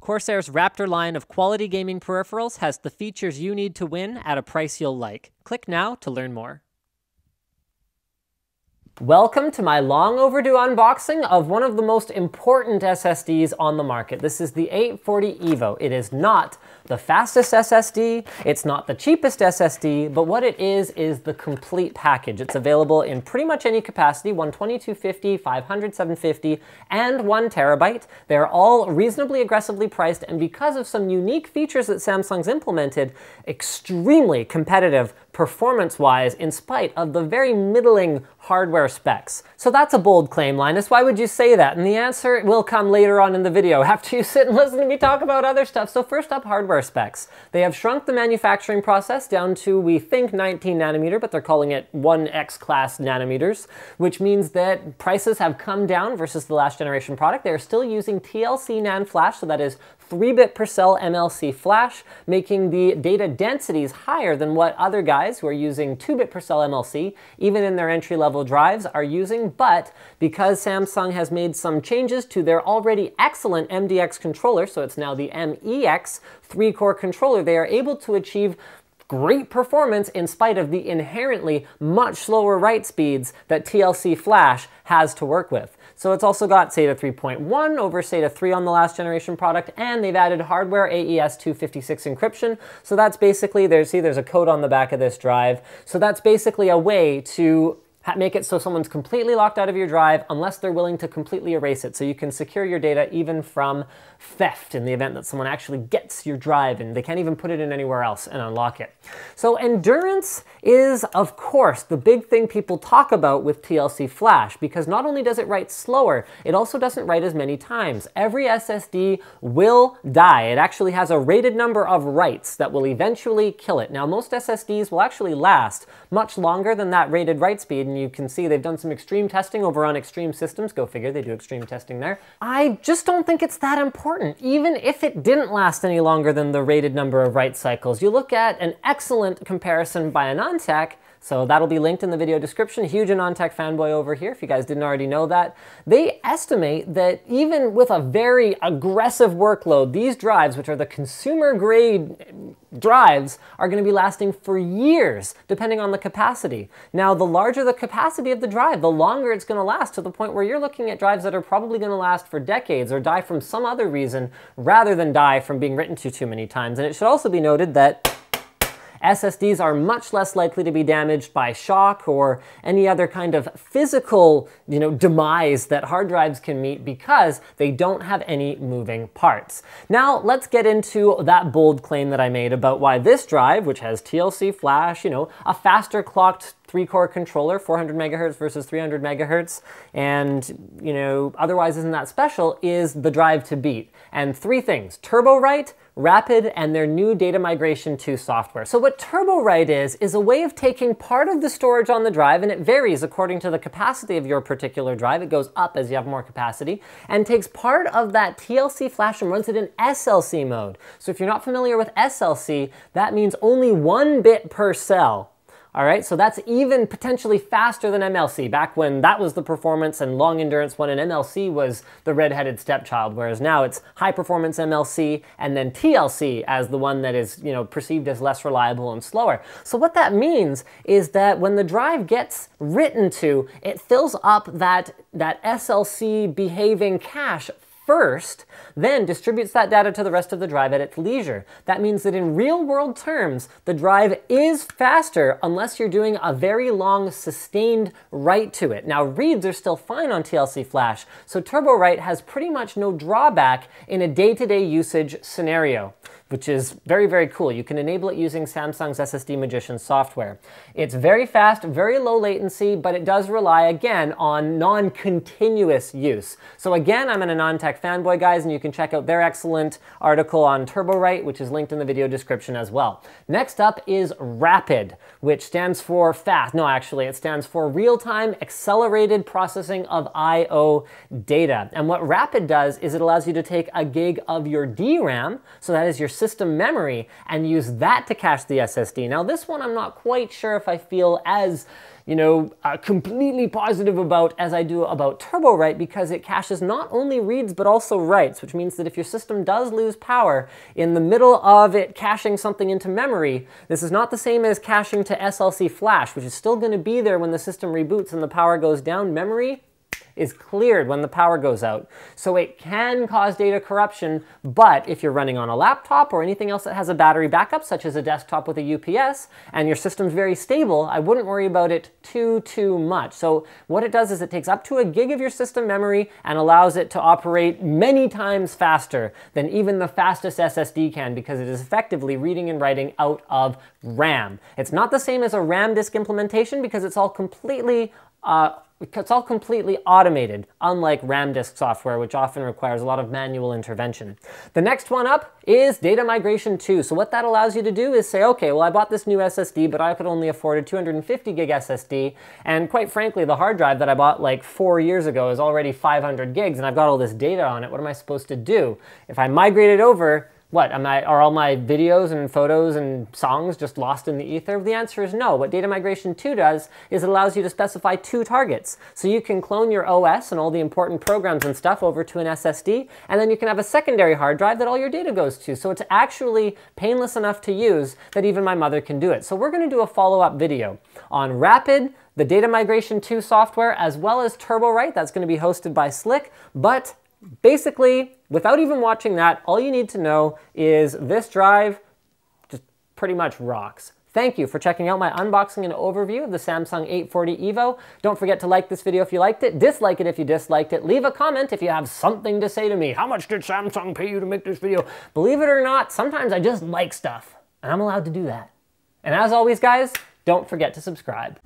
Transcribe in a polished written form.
Corsair's Raptor line of quality gaming peripherals has the features you need to win at a price you'll like. Click now to learn more. Welcome to my long overdue unboxing of one of the most important SSDs on the market. This is the 840 EVO. It is not the fastest SSD, it's not the cheapest SSD, but what it is the complete package. It's available in pretty much any capacity, 120, 250, 500, 750, and 1 terabyte. They're all reasonably aggressively priced, and because of some unique features that Samsung's implemented, extremely competitive performance-wise in spite of the very middling hardware specs. So that's a bold claim, Linus. Why would you say that? And the answer will come later on in the video after you sit and listen to me talk about other stuff. So first up, hardware specs. They have shrunk the manufacturing process down to, we think, 19 nanometer, but they're calling it 1X class nanometers, which means that prices have come down versus the last generation product. They're still using TLC NAND flash, so that is 3-bit per cell MLC flash, making the data densities higher than what other guys who are using 2-bit per cell MLC, even in their entry-level drives, are using. But because Samsung has made some changes to their already excellent MDX controller, so it's now the MEX 3-core controller, they are able to achieve great performance in spite of the inherently much slower write speeds that TLC flash has to work with. So it's also got SATA 3.1 over SATA 3 on the last generation product, and they've added hardware AES 256 encryption. So that's basically, there's a code on the back of this drive. So that's basically a way to make it so someone's completely locked out of your drive unless they're willing to completely erase it. So you can secure your data even from theft in the event that someone actually gets your drive and they can't even put it in anywhere else and unlock it. So endurance is, of course, the big thing people talk about with TLC flash, because not only does it write slower, it also doesn't write as many times. Every SSD will die. It actually has a rated number of writes that will eventually kill it. Now, most SSDs will actually last much longer than that rated write speed, and you can see they've done some extreme testing over on Extreme Systems. Go figure, they do extreme testing there. I just don't think it's that important. Even if it didn't last any longer than the rated number of write cycles, you look at an excellent comparison by AnandTech, so that'll be linked in the video description. Huge AnandTech fanboy over here, if you guys didn't already know that. They estimate that even with a very aggressive workload, these drives, which are the consumer grade drives, are going to be lasting for years, depending on the capacity. Now, the larger the capacity of the drive, the longer it's going to last, to the point where you're looking at drives that are probably going to last for decades or die from some other reason rather than die from being written to too many times. And it should also be noted that SSDs are much less likely to be damaged by shock or any other kind of physical, demise that hard drives can meet because they don't have any moving parts. Now, let's get into that bold claim that I made about why this drive, which has TLC flash, a faster clocked 3-core controller, 400 megahertz versus 300 megahertz, and, otherwise isn't that special, is the drive to beat. And 3 things: TurboWrite, Rapid, and their new data migration 2 software. So what TurboWrite is a way of taking part of the storage on the drive, and it varies according to the capacity of your particular drive. It goes up as you have more capacity, and takes part of that TLC flash and runs it in SLC mode. So if you're not familiar with SLC, that means only 1 bit per cell. All right, so that's even potentially faster than MLC, back when that was the performance and long endurance one, and MLC was the redheaded stepchild, whereas now it's high performance MLC and then TLC as the one that is, perceived as less reliable and slower. So what that means is that when the drive gets written to, it fills up that SLC behaving cache first, then distributes that data to the rest of the drive at its leisure. That means that in real-world terms, the drive is faster unless you're doing a very long, sustained write to it. Now, reads are still fine on TLC flash, so TurboWrite has pretty much no drawback in a day-to-day usage scenario, which is very, very cool. You can enable it using Samsung's SSD Magician software. It's very fast, very low latency, but it does rely, again, on non-continuous use. So again, I'm an AnandTech fanboy, guys, and you can check out their excellent article on TurboWrite, which is linked in the video description as well. Next up is Rapid, which stands for fast. No, actually, it stands for real-time accelerated processing of I/O data. And what Rapid does is it allows you to take a gig of your DRAM, so that is your system memory and use that to cache the SSD. Now this one I'm not quite sure if I feel as completely positive about as I do about TurboWrite, because it caches not only reads but also writes, which means that if your system does lose power in the middle of it caching something into memory, this is not the same as caching to SLC flash, which is still going to be there when the system reboots and the power goes down. Memory is cleared when the power goes out. So it can cause data corruption, but if you're running on a laptop or anything else that has a battery backup, such as a desktop with a UPS, and your system's very stable, I wouldn't worry about it too much. So what it does is it takes up to 1 gig of your system memory and allows it to operate many times faster than even the fastest SSD can, because it is effectively reading and writing out of RAM. It's not the same as a RAM disk implementation because it's all completely automated, unlike RAM disk software, which often requires a lot of manual intervention. The next one up is data migration 2. So what that allows you to do is say, okay, well, I bought this new SSD, but I could only afford a 250 gig SSD. And quite frankly, the hard drive that I bought like 4 years ago is already 500 gigs, and I've got all this data on it. What am I supposed to do? If I migrate it over, what, are all my videos and photos and songs just lost in the ether? The answer is no. What data migration 2 does is it allows you to specify 2 targets. So you can clone your OS and all the important programs and stuff over to an SSD, and then you can have a secondary hard drive that all your data goes to. So it's actually painless enough to use that even my mother can do it. So we're going to do a follow-up video on Rapid, the data migration 2 software, as well as TurboWrite. That's going to be hosted by Slick, but basically, without even watching that, all you need to know is this drive just pretty much rocks. Thank you for checking out my unboxing and overview of the Samsung 840 EVO. Don't forget to like this video if you liked it, dislike it if you disliked it, leave a comment if you have something to say to me. How much did Samsung pay you to make this video? Believe it or not, sometimes I just like stuff, and I'm allowed to do that. And as always, guys, don't forget to subscribe.